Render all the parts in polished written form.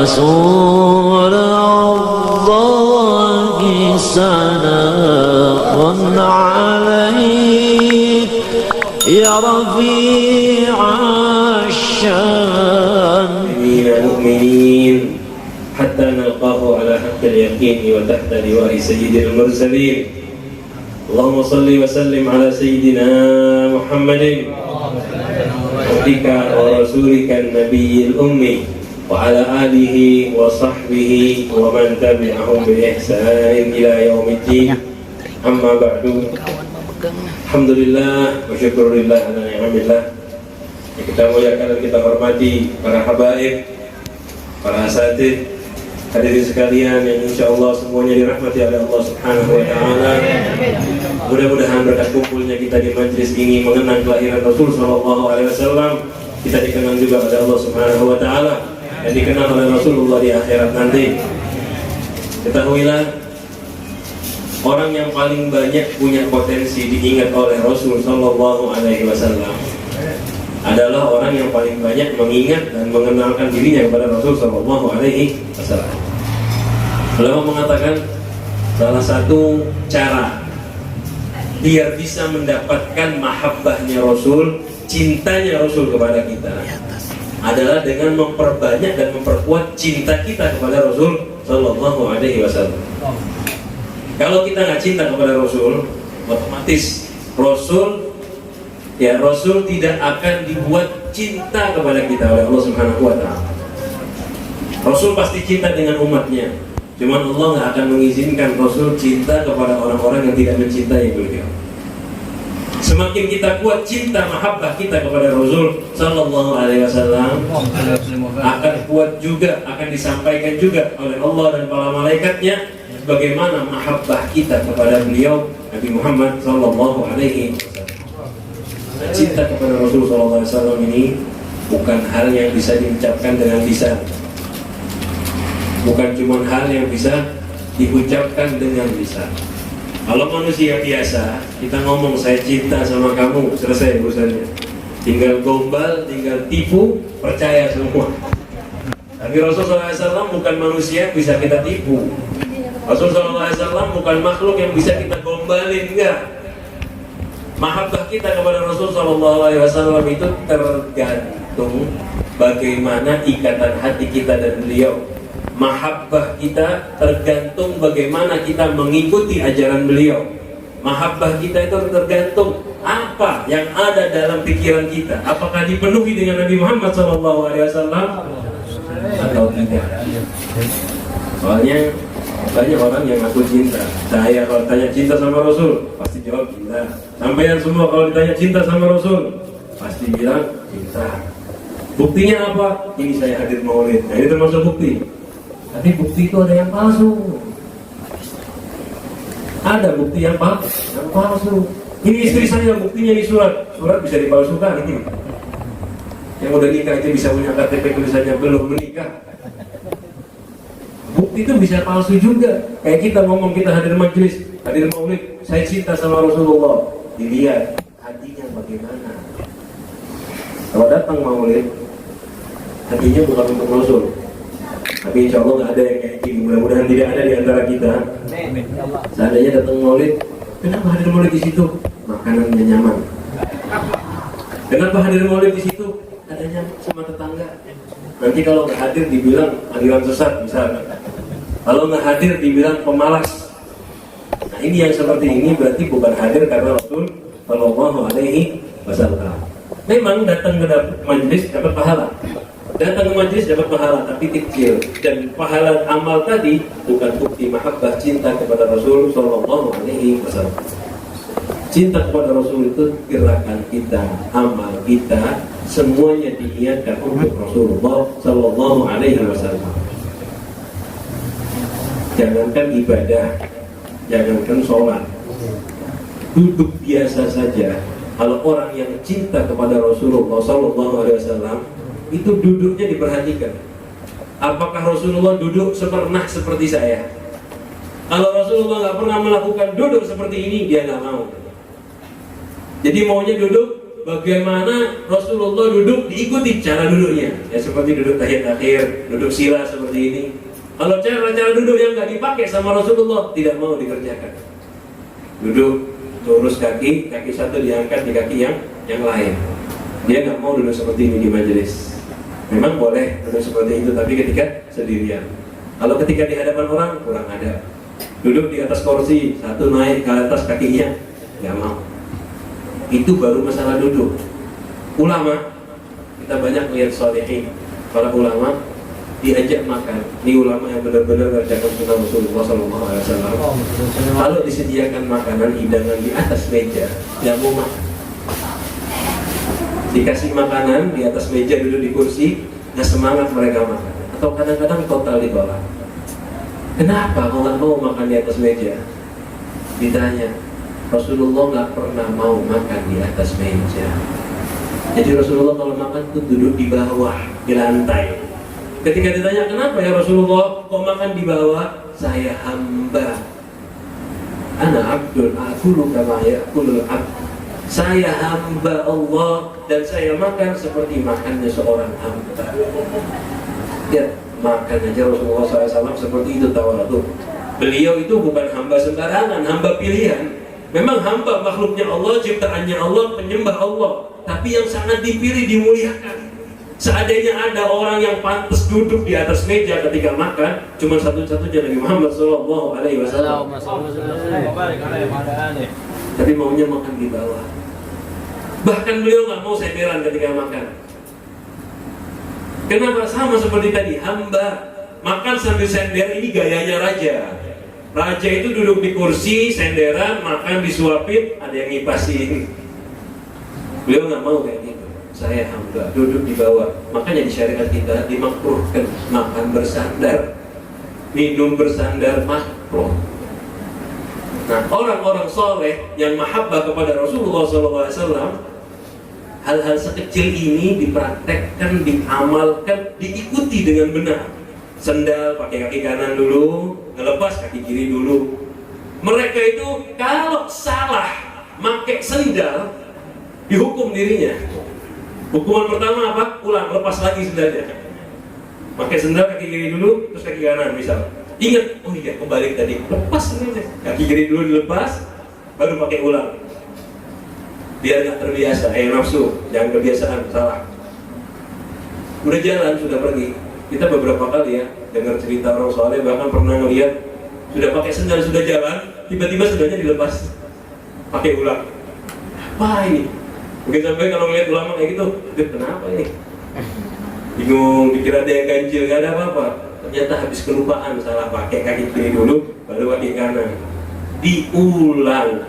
رسول الله سلام عليك يا رفيع الشان من المؤمنين حتى نلقاه على حق اليقين وتحت لواء سيد المرسلين. اللهم صل وسلم على سيدنا محمد عبدك ورسولك النبي الأمي وعلى آله وصحبه ومن تبعهم بإحسان إلى يوم الدين. أما بعد. Alhamdulillah wa syukurillah ala ni'amillah. Kita muliakan dan kita hormati para habaib, para asatidz, hadirin sekalian yang insyaallah semuanya dirahmati oleh Allah Subhanahu wa taala. Mudah-mudahan berkat kumpulnya kita di majlis ini mengenang kelahiran Rasul sallallahu alaihi wasallam, kita dikenang juga oleh Allah Subhanahu wa taala dan dikenal oleh Rasulullah di akhirat nanti. Ketahuilah, orang yang paling banyak punya potensi diingat oleh Rasul sallallahu alaihi wasallam adalah orang yang paling banyak mengingat dan mengenalkan dirinya kepada Rasul sallallahu alaihi wasallam. Beliau mengatakan salah satu cara biar bisa mendapatkan mahabbahnya Rasul, cintanya Rasul kepada kita adalah dengan memperbanyak dan memperkuat cinta kita kepada Rasul sallallahu alaihi wasallam. Kalau kita nggak cinta kepada Rasul, otomatis Rasul tidak akan dibuat cinta kepada kita oleh Allah Subhanahu wa taala. Rasul pasti cinta dengan umatnya. Cuman Allah nggak akan mengizinkan Rasul cinta kepada orang-orang yang tidak mencintai beliau. Semakin kita kuat cinta mahabbah kita kepada Rasul sallallahu alaihi wasallam, akan kuat juga, akan disampaikan juga oleh Allah dan para malaikatnya bagaimana mahabbah kita kepada beliau Nabi Muhammad sallallahu alaihi wasallam. Cinta kepada Rasul sallallahu alaihi wasallam ini bukan hal yang bisa diucapkan dengan lisan. Bukan cuma hal yang bisa diucapkan dengan lisan. Kalau manusia biasa, kita ngomong saya cinta sama kamu, selesai urusannya. Tinggal gombal, tinggal tipu, percaya semua. Tapi Rasulullah SAW bukan manusia bisa kita tipu. Rasulullah SAW bukan makhluk yang bisa kita gombalin, enggak. Mahabbah kita kepada Rasulullah SAW itu tergantung bagaimana ikatan hati kita dan beliau. Mahabbah kita tergantung bagaimana kita mengikuti ajaran beliau. Mahabbah kita itu tergantung apa yang ada dalam pikiran kita. Apakah dipenuhi dengan Nabi Muhammad SAW atau tidak? Soalnya banyak orang yang ngaku cinta. Saya kalau tanya cinta sama Rasul, pasti jawab cinta. Sampeyan semua kalau ditanya cinta sama Rasul, pasti bilang cinta. Buktinya apa? Ini saya hadir maulid. Nah, ini termasuk bukti. Tapi bukti itu ada yang palsu. Ada bukti yang palsu. Ini istri saya, buktinya di surat. Surat bisa dipalsukan. Yang udah nikah aja bisa punya KTP tulisannya belum menikah. Bukti itu bisa palsu juga. Kayak kita ngomong kita hadir majelis, hadir maulid, saya cinta sama Rasulullah. Dilihat hatinya bagaimana. Kalau datang maulid, hatinya bukan untuk Rasul. Tapi insya Allah nggak ada yang kayak gini. Mudah-mudahan tidak ada di antara kita. Seandainya datang maulid, kenapa hadir maulid di situ? Makanannya nyaman. Kenapa hadir maulid di situ? Ada nyaman sama tetangga. Nanti kalau nggak hadir dibilang aliran sesat misalnya. Kalau nggak hadir dibilang pemalas. Nah ini yang seperti ini berarti bukan hadir karena Rasul Sallallahu Alaihi Wasallam. Memang datang ke majelis dapat pahala. Datang ke majelis dapat pahala tapi kecil, dan pahala amal tadi bukan bukti mahabbah cinta kepada Rasul Sallallahu Alaihi Wasallam. Cinta kepada Rasul itu gerakan kita, amal kita, semuanya diniatkan untuk Rasulullah Sallallahu Alaihi Wasallam. Jangankan ibadah, jangankan sholat, duduk biasa saja. Kalau orang yang cinta kepada Rasulullah Sallallahu Alaihi Wasallam itu duduknya diperhatikan. Apakah Rasulullah duduk pernah seperti saya? Kalau Rasulullah nggak pernah melakukan duduk seperti ini, dia nggak mau. Jadi maunya duduk bagaimana Rasulullah duduk, diikuti cara duduknya. Ya seperti duduk tahiyat akhir, duduk sila seperti ini. Kalau cara-cara duduk yang nggak dipakai sama Rasulullah, tidak mau dikerjakan. Duduk, lurus kaki, kaki satu diangkat di kaki yang lain. Dia nggak mau duduk seperti ini di majelis. Memang boleh duduk seperti itu, tapi ketika sendirian. Kalau ketika di hadapan orang, kurang ada. Duduk di atas kursi, satu naik ke atas kakinya, nggak mau. Itu baru masalah duduk. Ulama, kita banyak lihat sholihin, para ulama diajak makan. Ini ulama yang benar-benar kerjakan sunnah Rasulullah SAW. Kalau disediakan makanan hidangan di atas meja, tidak mau makan. Dikasih makanan di atas meja, duduk di kursi, nggak semangat mereka makan. Atau kadang-kadang total ditolak. Kenapa kau nggak mau makan di atas meja? Ditanya, Rasulullah nggak pernah mau makan di atas meja. Jadi Rasulullah kalau makan tuh duduk di bawah, di lantai. Ketika ditanya kenapa ya Rasulullah kok makan di bawah? Saya hamba. Ana abdul akulu kama yakulul abd. Saya hamba Allah dan saya makan seperti makannya seorang hamba. Ya, makan aja Rasulullah SAW seperti itu tawadhu. Beliau itu bukan hamba sembarangan, hamba pilihan. Memang hamba makhluknya Allah, ciptaannya Allah, penyembah Allah, tapi yang sangat dipilih, dimuliakan. Seandainya ada orang yang pantas duduk di atas meja ketika makan, cuma satu-satunya Nabi Muhammad SAW. Tapi maunya makan di bawah. Bahkan beliau nggak mau senderan ketika makan. Kenapa? Sama seperti tadi, hamba makan sambil sender, ini gayanya raja. Raja itu duduk di kursi, senderan, makan disuapin, ada yang ngipasin. Beliau nggak mau kayak gitu. Saya hamba, duduk di bawah. Makanya di syariat kita dimakruhkan makan bersandar, minum bersandar, makruh. Nah, orang-orang soleh yang mahabbah kepada Rasulullah SAW, hal-hal sekecil ini dipraktekkan, diamalkan, diikuti dengan benar. Sendal pakai kaki kanan dulu, ngelepas kaki kiri dulu. Mereka itu kalau salah pakai sendal, dihukum dirinya. Hukuman pertama apa? Ulang, lepas lagi sendalnya. Pakai sendal kaki kiri dulu, terus kaki kanan misal. Ingat, oh iya kembali tadi, lepas sendalnya. Kaki kiri dulu dilepas, baru pakai ulang. Biar nggak terbiasa, nafsu, jangan kebiasaan, salah. Udah jalan, sudah pergi. Kita beberapa kali ya dengar cerita orang soleh, bahkan pernah ngeliat sudah pakai sendal, sudah jalan, tiba-tiba sendalnya dilepas, pakai ulang. Apa ini? Mungkin sampai kalau ngeliat ulama kayak gitu, kenapa ini? Bingung, dikira ada yang ganjil, gak ada apa-apa. Ternyata habis kelupaan, salah pakai kaki kiri dulu, baru kaki kanan. Diulang.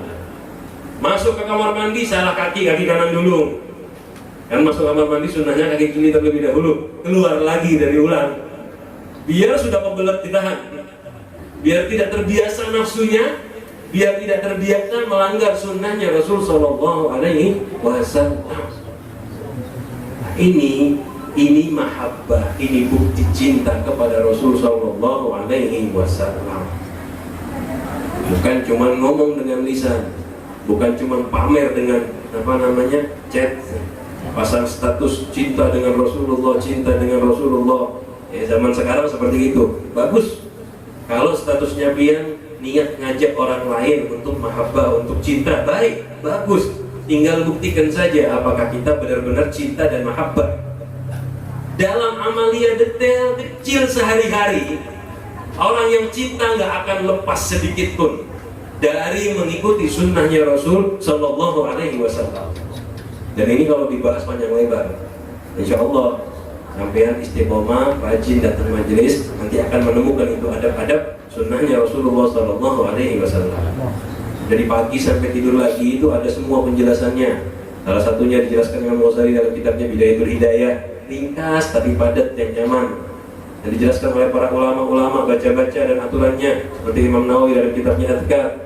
Masuk ke kamar mandi, salah kaki kanan dulu. Kan masuk kamar mandi sunnahnya kaki kiri terlebih dahulu, keluar lagi dari ulang. Biar sudah kebelet ditahan, biar tidak terbiasa nafsunya, biar tidak terbiasa melanggar sunnahnya Rasul Sallallahu Alaihi Wasallam. Ini mahabbah, ini bukti cinta kepada Rasul Sallallahu Alaihi Wasallam. Bukan cuma ngomong dengan lisan, bukan cuma pamer dengan chat. Pasang status cinta dengan Rasulullah, cinta dengan Rasulullah. Ya, zaman sekarang seperti itu. Bagus. Kalau statusnya pian, niat ngajak orang lain untuk mahabbah, untuk cinta, baik, bagus. Tinggal buktikan saja apakah kita benar-benar cinta dan mahabbah. Dalam amalia detail kecil sehari-hari, orang yang cinta nggak akan lepas sedikit pun dari mengikuti sunnahnya Rasul Sallallahu Alaihi Wasallam. Dan ini kalau dibahas panjang lebar, insya Allah sampean istiqomah, rajin datang majelis, nanti akan menemukan itu adab-adab sunnahnya Rasulullah Sallallahu Alaihi Wasallam. Dari pagi sampai tidur lagi itu ada semua penjelasannya. Salah satunya dijelaskan Imam Ghazali dalam kitabnya Bidayatul Hidayah, ringkas tapi padat yang nyaman. Dan dijelaskan oleh para ulama-ulama baca-baca dan aturannya, seperti Imam Nawawi dalam kitabnya Adhkar.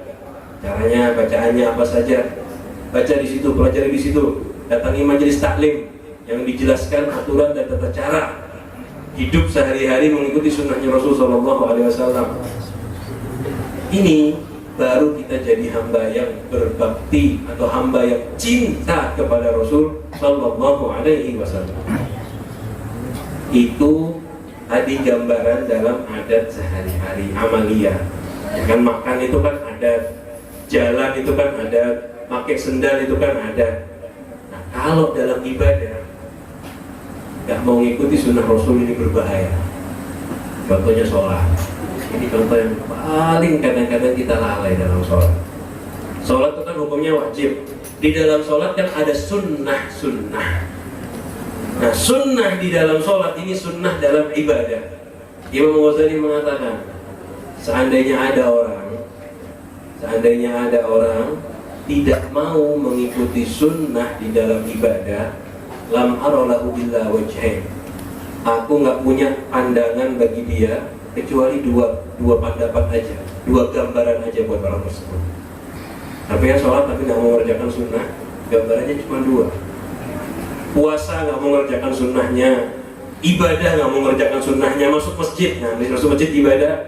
Caranya, bacaannya apa saja, baca di situ, pelajari di situ. Datangi majelis taklim yang dijelaskan aturan dan tata cara hidup sehari-hari mengikuti sunnahnya Rasul Sallallahu Alaihi Wasallam. Ini baru kita jadi hamba yang berbakti atau hamba yang cinta kepada Rasul Sallallahu Alaihi Wasallam. Itu tadi gambaran dalam adat sehari-hari, amalia. Ya kan, makan itu kan adat, jalan itu kan adat, pakai sendal itu kan adat. Nah, kalau dalam ibadah nggak mau ngikuti sunnah Rasul, ini berbahaya. Contohnya sholat. Ini contoh yang paling kadang-kadang kita lalai dalam sholat. Sholat itu kan hukumnya wajib. Di dalam sholat kan ada sunnah-sunnah. Nah, sunnah di dalam sholat ini sunnah dalam ibadah. Imam Ghazali mengatakan, seandainya ada orang tidak mau mengikuti sunnah di dalam ibadah, lam aralahu illa wajhain. Aku nggak punya pandangan bagi dia kecuali dua pendapat aja, dua gambaran aja buat orang tersebut. Tapi yang sholat tapi nggak mau mengerjakan sunnah, gambarannya cuma dua. Puasa nggak mau mengerjakan sunnahnya, ibadah nggak mau mengerjakan sunnahnya, masuk masjid, nah masuk masjid ibadah,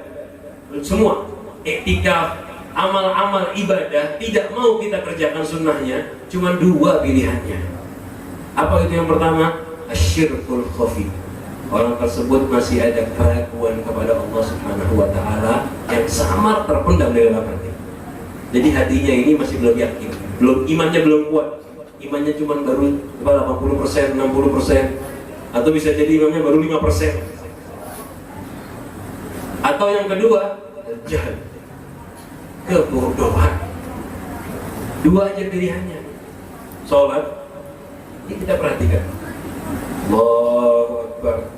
semua etika, amal-amal ibadah tidak mau kita kerjakan sunnahnya, cuma dua pilihannya. Apa itu yang pertama? Asyirkul khafi. Orang tersebut masih ada keraguan kepada Allah Subhanahu wa Ta'ala yang samar terpendam di dalam hati. Jadi hatinya ini masih belum yakin, imannya belum kuat. Imannya cuma baru 80%, 60%, atau bisa jadi imannya baru 5%. Atau yang kedua, jahil, kebodohan. Dua aja pilihannya. Sholat, ini kita perhatikan. Allahu Akbar.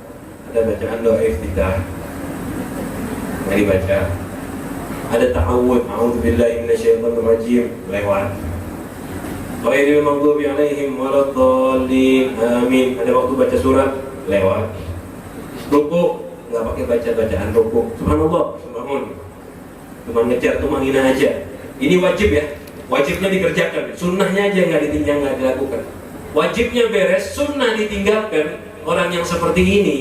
Ada bacaan doa iftitah, nggak dibaca. Ada ta'awud, a'udzubillahi minasyaitonir rajim, lewat. Ghairil maghdubi 'alaihim waladdallin, amin. Ada waktu baca surat, lewat. Ruku, nggak pakai bacaan ruku. Subhanallah, subhanallah. Cuma ngejar tumanina aja. Ini wajib ya, wajibnya dikerjakan. Sunnahnya aja nggak ditinggal, nggak dilakukan. Wajibnya beres, sunnah ditinggalkan. Orang yang seperti ini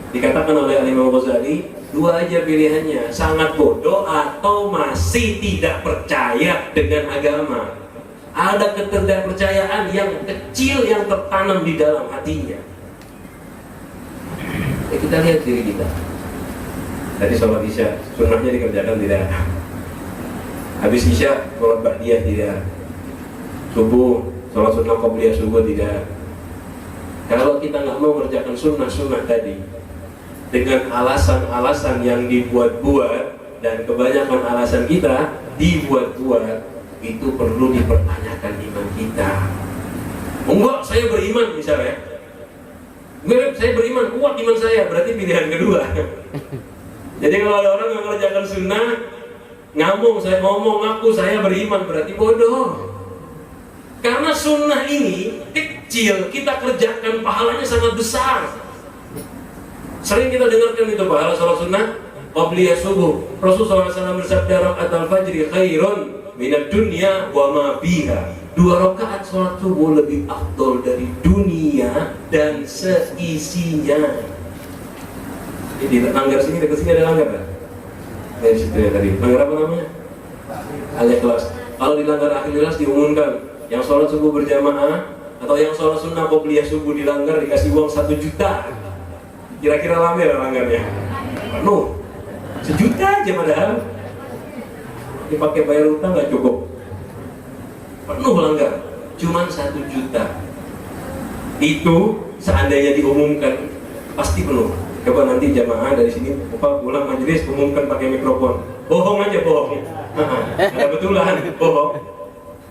dikatakan oleh Imam Ghazali, dua aja pilihannya, sangat bodoh atau masih tidak percaya dengan agama. Ada ketidakpercayaan yang kecil yang tertanam di dalam hatinya. Ya, kita lihat diri kita. Tadi sholat isya, sunnahnya dikerjakan tidak. Habis isya, sholat ba'diyah tidak. Subuh, sholat sunnah qobliyah subuh tidak. Kalau kita nggak mau mengerjakan sunnah-sunnah tadi dengan alasan-alasan yang dibuat-buat, dan kebanyakan alasan kita dibuat-buat, itu perlu dipertanyakan iman kita. Enggak, saya beriman misalnya. Enggak, saya beriman, kuat iman saya, berarti pilihan kedua. Jadi kalau ada orang yang mengerjakan sunnah, saya ngomong ngaku saya beriman, berarti bodoh. Karena sunnah ini kecil, kita kerjakan pahalanya sangat besar. Sering kita dengarkan itu pahala sholat sunnah qabliyah subuh. Rasulullah SAW bersabda, rakaatul fajri khairun minad dunya wa ma fiha. 2 rakaat sholat subuh lebih afdol dari dunia dan seisinya. Jadi langgar sini, dekat sini ada langgar kan? Dari situ ya tadi. Langgar apa namanya? Al-Ikhlas. Kalau dilanggar Al-Ikhlas diumumkan, yang sholat subuh berjamaah atau yang sholat sunnah qobliyah subuh dilanggar dikasih uang 1 juta. Kira-kira rame lah langgarnya. Penuh. 1 juta aja padahal. Dipakai bayar utang nggak cukup. Penuh langgar. Cuman 1 juta. Itu seandainya diumumkan pasti penuh. Coba nanti jamaah dari sini pulang majelis umumkan pakai mikrofon. Bohong aja, bohong. Ada betulan, bohong.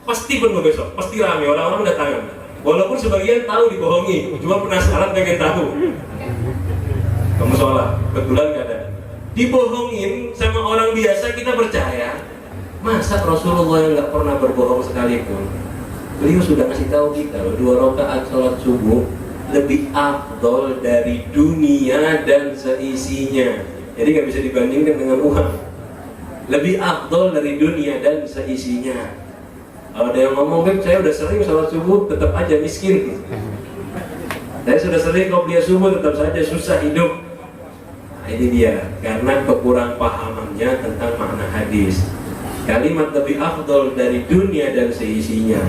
Pasti penuh besok, pasti rame, orang-orang datangan. Walaupun sebagian tahu dibohongi, cuma penasaran pengen tahu. Kamu sholat, betulan gak ada. Dibohongin sama orang biasa kita percaya. Masa Rasulullah yang gak pernah berbohong sekalipun, beliau sudah ngasih tahu kita loh, 2 rakaat sholat subuh lebih afdol dari dunia dan seisinya. Jadi gak bisa dibandingkan dengan uang. Lebih afdol dari dunia dan seisinya. Kalau ada yang ngomong, Beb, saya udah sering sholat subuh tetap aja miskin. Saya sudah sering qobliyah subuh tetap saja susah hidup. Nah, ini dia, karena kekurang pahamannya tentang makna hadis. Kalimat lebih afdol dari dunia dan seisinya,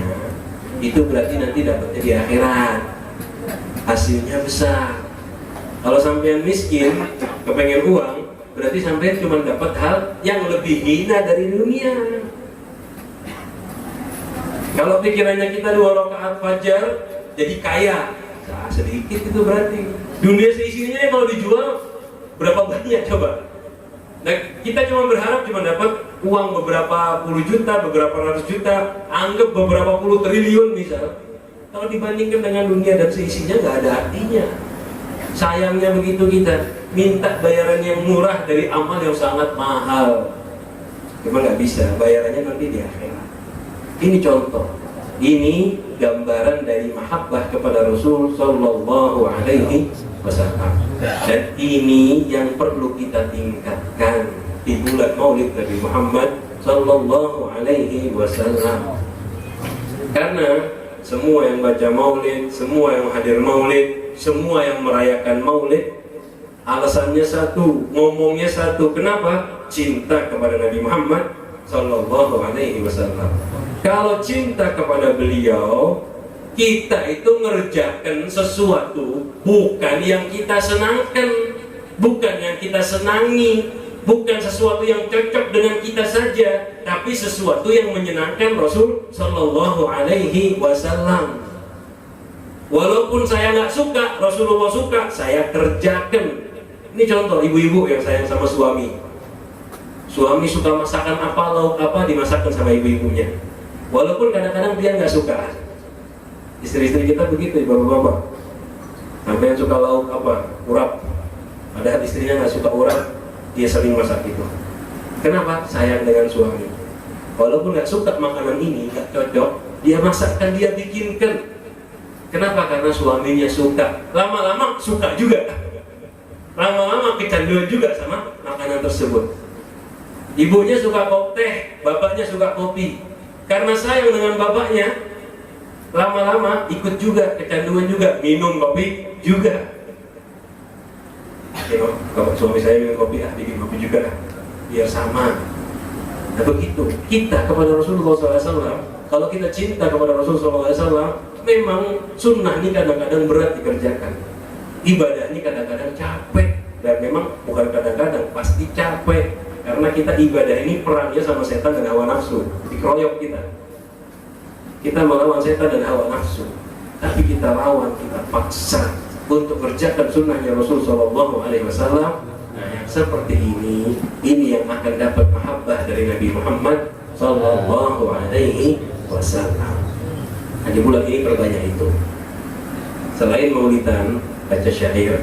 itu berarti nanti dapatnya di akhirat, hasilnya besar. Kalau sampean miskin, kepengen uang, berarti sampean cuma dapat hal yang lebih hina dari dunia. Kalau pikirannya kita 2 rakaat fajar jadi kaya, nah, sedikit itu berarti. Dunia seisinya kalau dijual berapa banyak coba? Nah, kita cuma berharap cuma dapat uang beberapa puluh juta, beberapa ratus juta, anggap beberapa puluh triliun misal. Kalau dibandingkan dengan dunia dan seisinya nggak ada artinya. Sayangnya begitu, kita minta bayaran yang murah dari amal yang sangat mahal, cuma nggak bisa, bayarannya nanti di akhirat. Ini contoh, ini gambaran dari mahabbah kepada Rasul Sallallahu Alaihi Wasallam. Dan ini yang perlu kita tingkatkan di bulan Maulid Nabi Muhammad Sallallahu Alaihi Wasallam. Karena semua yang baca Maulid, semua yang hadir Maulid, semua yang merayakan Maulid, alasannya satu, ngomongnya satu. Kenapa? Cinta kepada Nabi Muhammad Sallallahu Alaihi Wasallam. Kalau cinta kepada beliau, kita itu ngerjakan sesuatu bukan yang kita senangkan, bukan yang kita senangi, bukan sesuatu yang cocok dengan kita saja, tapi sesuatu yang menyenangkan Rasul Sallallahu Alaihi Wasallam. Walaupun saya nggak suka, Rasulullah suka, saya kerjakan. Ini contoh ibu-ibu yang sayang sama suami. Suami suka masakan apa, lauk apa, dimasakkan sama ibu-ibunya. Walaupun kadang-kadang dia nggak suka. Istri-istri kita begitu, bapak-bapak. Sampai yang suka lauk apa, urap. Padahal istrinya nggak suka urap, dia sering masak itu. Kenapa? Sayang dengan suami. Walaupun nggak suka makanan ini, nggak cocok, dia masakkan, dia bikinkan. Kenapa? Karena suaminya suka. Lama-lama suka juga. Lama-lama kecanduan juga sama makanan tersebut. Ibunya suka teh, bapaknya suka kopi. Karena sayang dengan bapaknya, lama-lama ikut juga, kecanduan juga, minum kopi juga. Kalau suami saya minum kopi, bikin kopi juga, biar sama. Nah begitu, kita kepada Rasulullah SAW, kalau kita cinta kepada Rasulullah SAW, memang sunnah ini kadang-kadang berat dikerjakan, ibadah ini kadang-kadang capek, dan memang bukan kadang-kadang, pasti capek, karena kita ibadah ini perangnya sama setan dan hawa nafsu, dikeroyok kita melawan setan dan hawa nafsu, tapi kita lawan, kita paksa untuk kerjakan sunnahnya Rasul Sallallahu Alaihi Wasallam. Nah, yang seperti ini yang akan dapat mahabbah dari Nabi Muhammad Sallallahu Alaihi Wasallam. Nah, di bulan ini perbanyak itu. Selain maulidan, baca syair.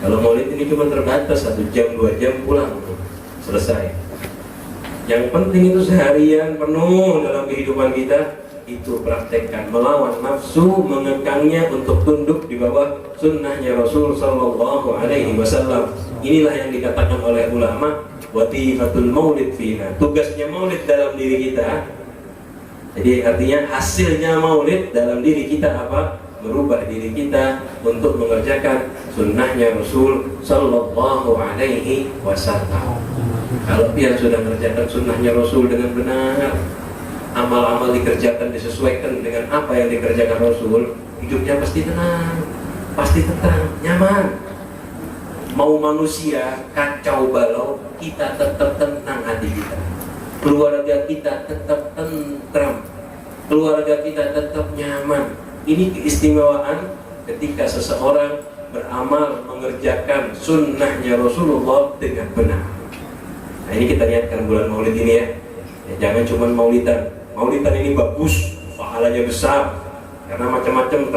Kalau maulid ini cuma terbatas 1 jam, 2 jam, pulang selesai. Yang penting itu seharian penuh dalam kehidupan kita, itu praktekkan, melawan nafsu, mengekangnya untuk tunduk di bawah sunnahnya Rasul Sallallahu Alaihi Wasallam. Inilah yang dikatakan oleh ulama watifatul maulid fina, tugasnya maulid dalam diri kita. Jadi artinya hasilnya maulid dalam diri kita apa? Merubah diri kita untuk mengerjakan sunnahnya Rasul Sallallahu Alaihi Wasallam. Kalau dia sudah mengerjakan sunnahnya Rasul dengan benar, amal-amal dikerjakan disesuaikan dengan apa yang dikerjakan Rasul, hidupnya pasti tenang, pasti tentram, nyaman. Mau manusia kacau balau, kita tetap tenang hati kita. Keluarga kita tetap tentram, keluarga kita tetap nyaman. Ini keistimewaan ketika seseorang beramal mengerjakan sunnahnya Rasulullah dengan benar. Nah, ini kita niatkan bulan Maulid ini ya. Jangan cuma maulidan. Maulidan ini bagus, pahalanya besar, karena macam-macam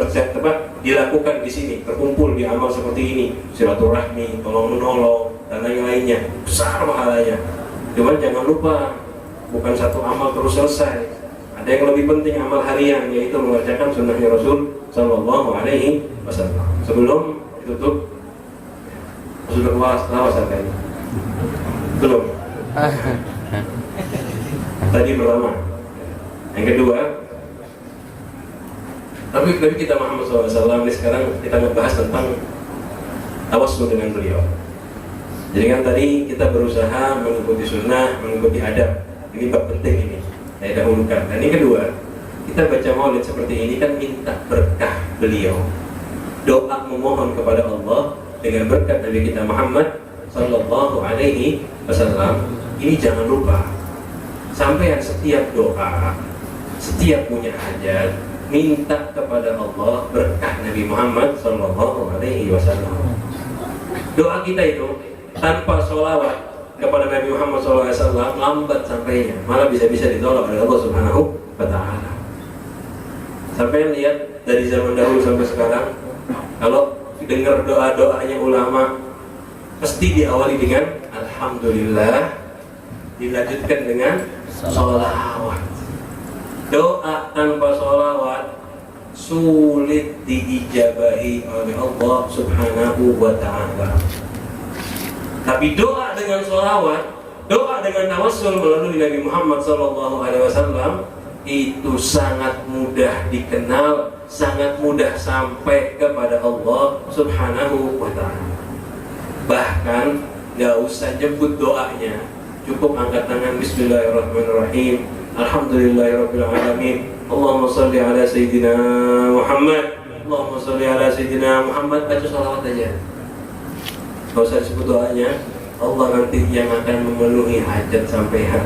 dilakukan di sini, terkumpul di amal seperti ini, silaturahmi, tolong menolong, dan lain-lainnya, besar pahalanya. Cuman jangan lupa, bukan satu amal terus selesai. Ada yang lebih penting, amal harian, yaitu mengerjakan sunnahnya Rasul Sallallahu Alaihi Wasallam. Sebelum ditutup, sudah lawas kayaknya. Belum. Tadi pertama. Yang kedua, tapi kita Muhammad SAW ini sekarang kita ngebahas tentang tawassul dengan beliau. Jadi kan tadi kita berusaha mengikuti sunnah, mengikuti adab. Ini bab penting ini, saya dahulukan. Dan ini kedua, kita baca maulid seperti ini kan minta berkah beliau, doa memohon kepada Allah dengan berkat Nabi kita Muhammad Sallallahu Alaihi Wasallam. Ini jangan lupa, sampai setiap doa, setiap punya hajat, minta kepada Allah berkah Nabi Muhammad Sallallahu Alaihi Wasallam. Doa kita itu tanpa sholawat kepada Nabi Muhammad SAW lambat sampainya, malah bisa-bisa ditolak oleh Allah Subhanahu wa Ta'ala. Sampai lihat dari zaman dahulu sampai sekarang, kalau dengar doa-doanya ulama pasti diawali dengan Alhamdulillah, dilanjutkan dengan sholawat. Doa tanpa sholawat sulit diijabahi oleh Allah Subhanahu wa Ta'ala. Tapi doa dengan sholawat, doa dengan tawassul melalui Nabi Muhammad SAW itu sangat mudah dikenal, sangat mudah sampai kepada Allah Subhanahu wa Ta'ala. Bahkan gak usah jemput doanya, cukup angkat tangan Bismillahirrahmanirrahim, Alhamdulillahirabbil alamin, Allahumma sholli ala sayyidina Muhammad, Allahumma sholli ala sayyidina Muhammad, baca sholawat aja. Gak usah disebut doanya, Allah nanti yang akan memenuhi hajat sampean.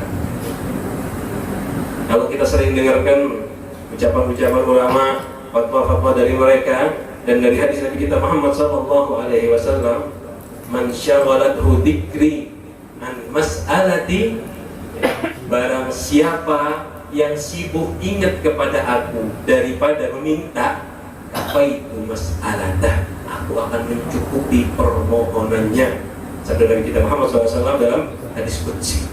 Kalau kita sering dengarkan ucapan-ucapan ulama, fatwa-fatwa dari mereka dan dari hadis Nabi kita Muhammad Sallallahu Alaihi Wasallam, man syaghalathu dzikri an mas'alati, barang siapa yang sibuk ingat kepada aku daripada meminta, apa itu mas'alatah, aku akan mencukupi permohonannya. Sabda Nabi kita Muhammad SAW dalam hadis qudsi.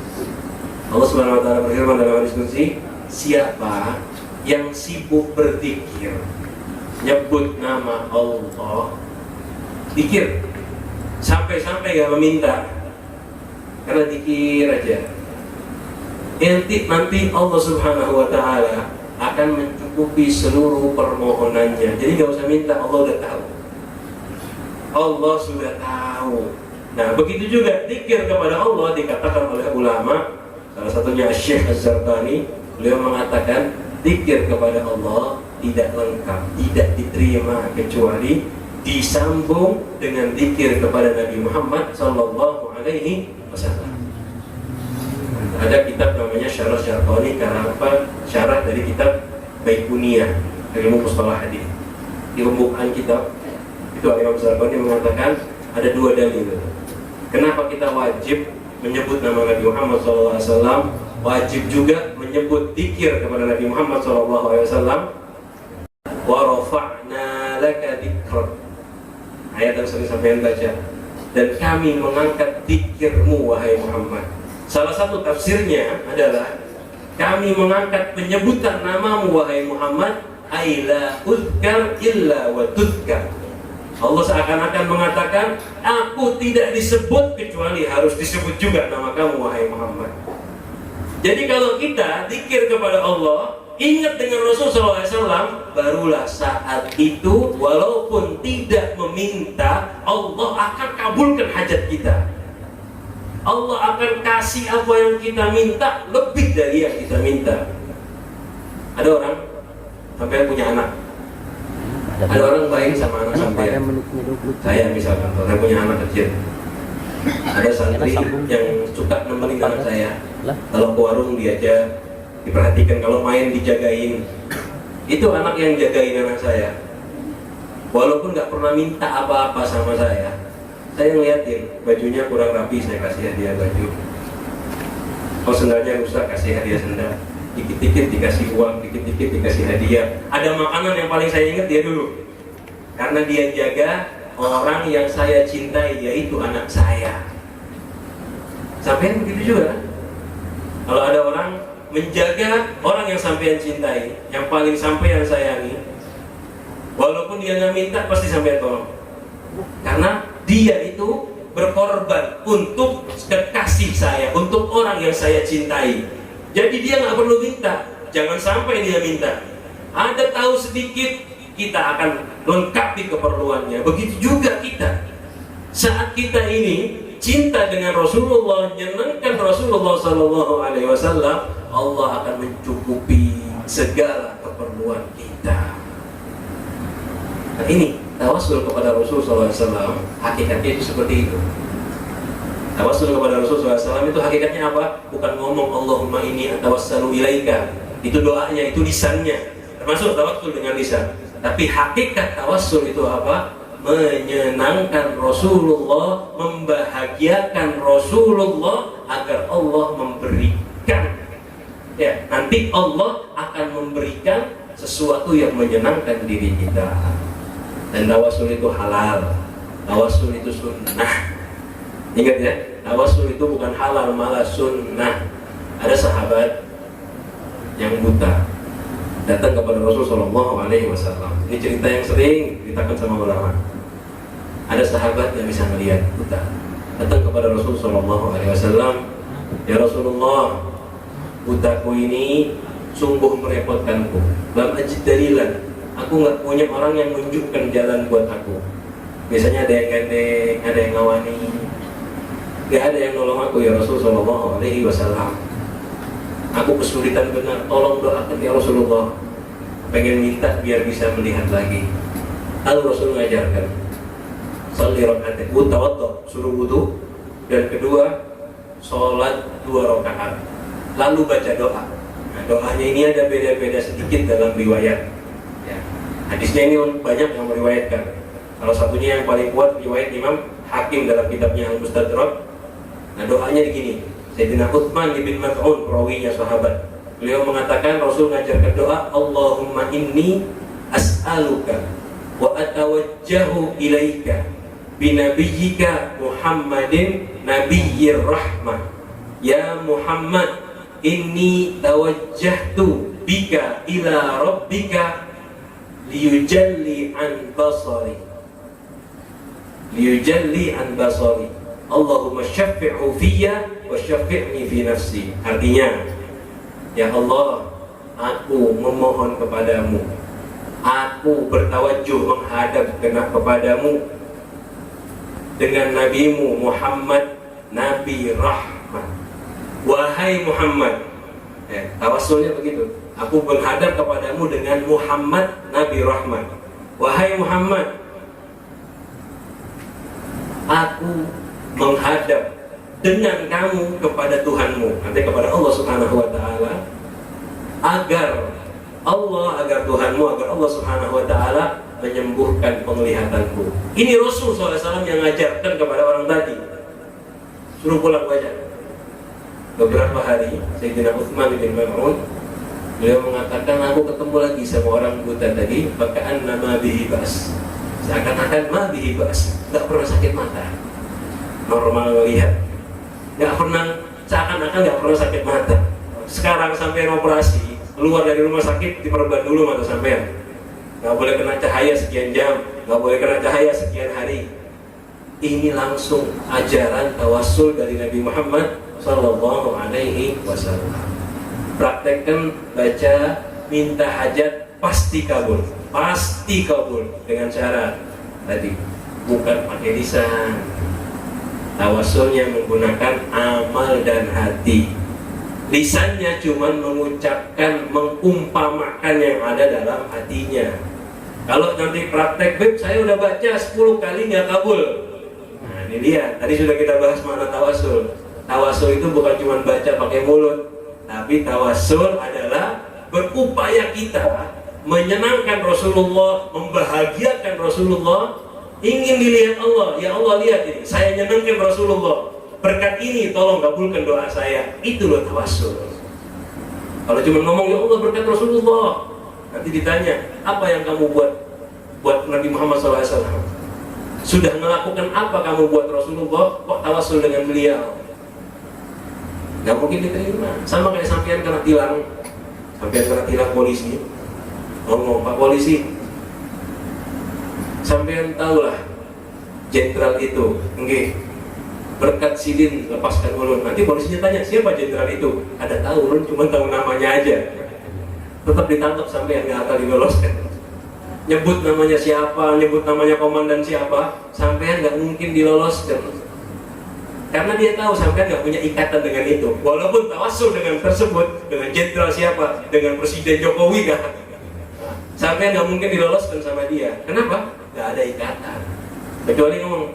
Allah Subhanahu wa Ta'ala berfirman dalam hadis qudsi, siapa yang sibuk berzikir, nyebut nama Allah, zikir sampai-sampai gak meminta, karena zikir aja, nanti Allah Subhanahu wa Ta'ala akan mencukupi seluruh permohonannya. Jadi gak usah minta, Allah udah tahu, Allah sudah tahu. Nah, begitu juga zikir kepada Allah dikatakan oleh ulama, salah satunya Syekh Az-Zarqani, beliau mengatakan zikir kepada Allah tidak lengkap, tidak diterima kecuali disambung dengan zikir kepada Nabi Muhammad Sallallahu Alaihi Wasallam. Ada kitab namanya Syarah Syarqani, karena apa? Syarah dari kitab Baiquniyah, ilmu mustalah hadis. Di pembukaan kitab itu Imam Syarqani mengatakan ada dua dalil. Kenapa kita wajib menyebut nama Nabi Muhammad SAW, wajib juga menyebut zikir kepada Nabi Muhammad SAW. Wa rafa'na laka dzikrak, ayat yang sering sampean baca, dan kami mengangkat zikirmu wahai Muhammad. Salah satu tafsirnya adalah kami mengangkat penyebutan namamu wahai Muhammad, aila uzkar illa wa tuzkar. Allah seakan-akan mengatakan, aku tidak disebut kecuali harus disebut juga nama kamu wahai Muhammad. Jadi kalau kita zikir kepada Allah, ingat dengan Rasulullah SAW, barulah saat itu walaupun tidak meminta, Allah akan kabulkan hajat kita. Allah akan kasih apa yang kita minta lebih dari yang kita minta. Ada orang sampai punya anak, ada orang baik sama anak sampai, saya misalkan, kalau saya punya anak kecil, ada santri yang suka nemenin anak saya. Kalau ke warung diajak, diperhatikan, kalau main dijagain. Itu anak yang jagain anak saya. Walaupun nggak pernah minta apa-apa sama saya ngeliatin bajunya kurang rapi, saya kasih hadiah baju. Kalau sendalnya rusak, kasih hadiah sendal. Dikit-dikit dikasih uang, dikit-dikit dikasih hadiah. Ada makanan yang paling saya ingat dia dulu, karena dia jaga orang yang saya cintai, yaitu anak saya. Sampai begitu juga. Kalau ada orang menjaga orang yang sampean cintai, yang paling sampean sayangi, walaupun dia nggak minta, pasti sampean tolong. Karena dia itu berkorban untuk kekasih saya, untuk orang yang saya cintai. Jadi dia nggak perlu minta, jangan sampai dia minta. Ada tahu sedikit, kita akan lengkapi keperluannya. Begitu juga kita. Saat kita ini cinta dengan Rasulullah, menyenangkan Rasulullah Sallallahu Alaihi Wasallam, Allah akan mencukupi segala keperluan kita. Nah ini tawassul kepada Rasulullah SAW, hakikatnya itu seperti itu. Tawassul kepada Rasulullah SAW itu hakikatnya apa? Bukan ngomong Allahumma inni atawassalu ilaika, itu doanya, itu lisannya, termasuk tawassul dengan lisan. Tapi hakikat tawassul itu apa? Menyenangkan Rasulullah, membahagiakan Rasulullah agar Allah memberikan. Ya, nanti Allah akan memberikan sesuatu yang menyenangkan diri kita. Dan tawassul itu halal, tawassul itu sunnah. Ingat ya, tawassul itu bukan halal malah sunnah. Ada sahabat yang buta datang kepada Rasulullah SAW. Ini cerita yang sering diceritakan sama ulama. Ada sahabat yang bisa melihat buta datang kepada Rasulullah SAW. Ya Rasulullah, butaku ini sungguh merepotkanku. Lam ajid dalilan, aku nggak punya orang yang menunjukkan jalan buat aku. Biasanya ada yang gandeng, ada yang ngawani, nggak ada yang nolong aku ya Rasulullah SAW. Aku kesulitan benar, tolong doakan ya Rasulullah. Pengen minta biar bisa melihat lagi. Lalu Rasul mengajarkan, sholli raka'atain, tawaddu, suruh wudu, dan kedua sholat 2 rakaat. Lalu baca doa. Nah, doanya ini ada beda-beda sedikit dalam riwayat. Ya. Hadisnya ini banyak yang meriwayatkan. Salah satunya yang paling kuat riwayat Imam Hakim dalam kitabnya Al-Mustadrak. Nah doanya begini. Sayyidina Utsman bin Mas'ud, perawinya sahabat, beliau mengatakan Rasul mengajarkan doa, Allahumma inni as'aluka wa atawajjahu ilaika binabiyyika Muhammadin nabiyyir rahmah. Ya Muhammad, inni tawajjahtu bika ila rabbika liyujalli an basari, liyujalli an basari. Allahumma syafi'hu fiyya wa syafi'ni fi nafsi. Artinya, ya Allah, aku memohon kepadamu, aku bertawajuh menghadap kepadamu dengan nabimu Muhammad, Nabi Rahmat. Wahai Muhammad, tawassulnya begitu, aku menghadap kepadamu dengan Muhammad, Nabi Rahmat. Wahai Muhammad, aku menghadap dengan kamu kepada Tuhanmu, nanti kepada Allah Subhanahu wa Ta'ala, agar Tuhanmu, agar Allah Subhanahu wa Ta'ala menyembuhkan penglihatanku. Ini Rasul SAW yang mengajarkan kepada orang tadi. Suruh pulang baca. Beberapa hari Sayyidina Utsman bin Mas'ud, beliau mengatakan, aku ketemu lagi sama orang buta tadi, baka'an nama bihi bas, seakan-akan ma bihi bas, gak pernah sakit mata, normal melihat, gak pernah, seakan-akan gak pernah sakit mata. Sekarang sampai operasi, keluar dari rumah sakit, diperban dulu mata sampean, gak boleh kena cahaya sekian jam, gak boleh kena cahaya sekian hari. Ini langsung ajaran tawassul dari Nabi Muhammad Sallallahu Alaihi Wasallam. Praktekkan, baca, minta hajat, pasti kabul, pasti kabul, dengan syarat tadi, bukan pakai lisan. Tawassulnya menggunakan amal dan hati. Lisannya cuma mengucapkan, mengumpamakan yang ada dalam hatinya. Kalau nanti praktek, Beb, saya udah baca 10 kali nggak kabul. Nah ini dia, tadi sudah kita bahas mana tawassul. Tawassul itu bukan cuma baca pakai mulut, tapi tawassul adalah berupaya kita menyenangkan Rasulullah, membahagiakan Rasulullah, ingin dilihat Allah. Ya Allah, lihat ini, saya nyenangkan Rasulullah, berkat ini tolong kabulkan doa saya. Itu loh tawassul. Kalau cuma ngomong ya Allah berkat Rasulullah, nanti ditanya apa yang kamu buat Nabi Muhammad SAW, sudah melakukan apa kamu buat Rasulullah, kok tawassul dengan beliau? Gak mungkin diterima. Sama kayak sampean kena tilang, polisi ngomong, Pak polisi, sampean tahulah jenderal itu, enggak, berkat sidin lepaskan ulun. Nanti polisinya tanya siapa jenderal itu, ada tahu, ulun cuma tahu namanya aja. Tetap ditangkap sampean, nggak akan diloloskan. Nyebut namanya siapa, nyebut namanya komandan siapa, sampean nggak mungkin diloloskan. Karena dia tahu sampai nggak punya ikatan dengan itu. Walaupun tawassul dengan tersebut, dengan jenderal siapa, dengan Presiden Jokowi kan, sampai nggak mungkin diloloskan sama dia. Kenapa? Nggak ada ikatan. Kecuali ngomong,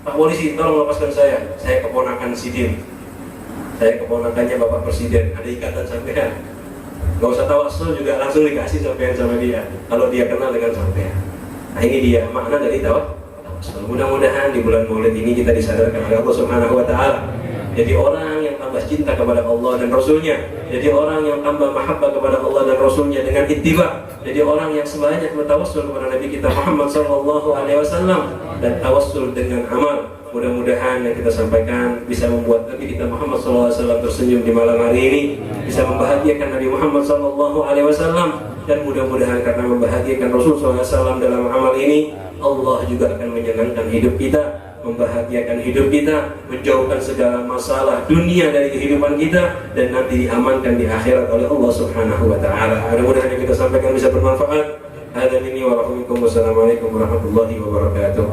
Pak Polisi, tolong lepaskan saya keponakan Sidin, saya keponakannya Bapak Presiden, ada ikatan sampean. Nggak usah tawassul juga langsung dikasih sampean sama dia, kalau dia kenal dengan sampean. Nah ini dia makna dari tawassul. Mudah-mudahan di bulan Maulid ini kita disadarkan oleh Allah Subhanahu wa Ta'ala. Jadi orang yang tambah cinta kepada Allah dan Rasulnya, jadi orang yang tambah mahabbah kepada Allah dan Rasulnya dengan ittiba, jadi orang yang sebanyak bertawassul kepada Nabi kita Muhammad sallallahu alaihi wasallam dan tawassul dengan amal. Mudah-mudahan yang kita sampaikan bisa membuat Nabi kita Muhammad sallallahu alaihi wasallam tersenyum di malam hari ini, bisa membahagiakan Nabi Muhammad sallallahu alaihi wasallam, dan mudah-mudahan karena membahagiakan Rasul sallallahu alaihi wasallam dalam amal ini, Allah juga akan menyenangkan hidup kita, membahagiakan hidup kita, menjauhkan segala masalah dunia dari kehidupan kita, dan nanti diamankan di akhirat oleh Allah Subhanahu wa Ta'ala. Mudah-mudahan yang kita sampaikan bisa bermanfaat. Hada minni wa rahmatullahi wa barakatuh. Wassalamualaikum warahmatullahi wabarakatuh.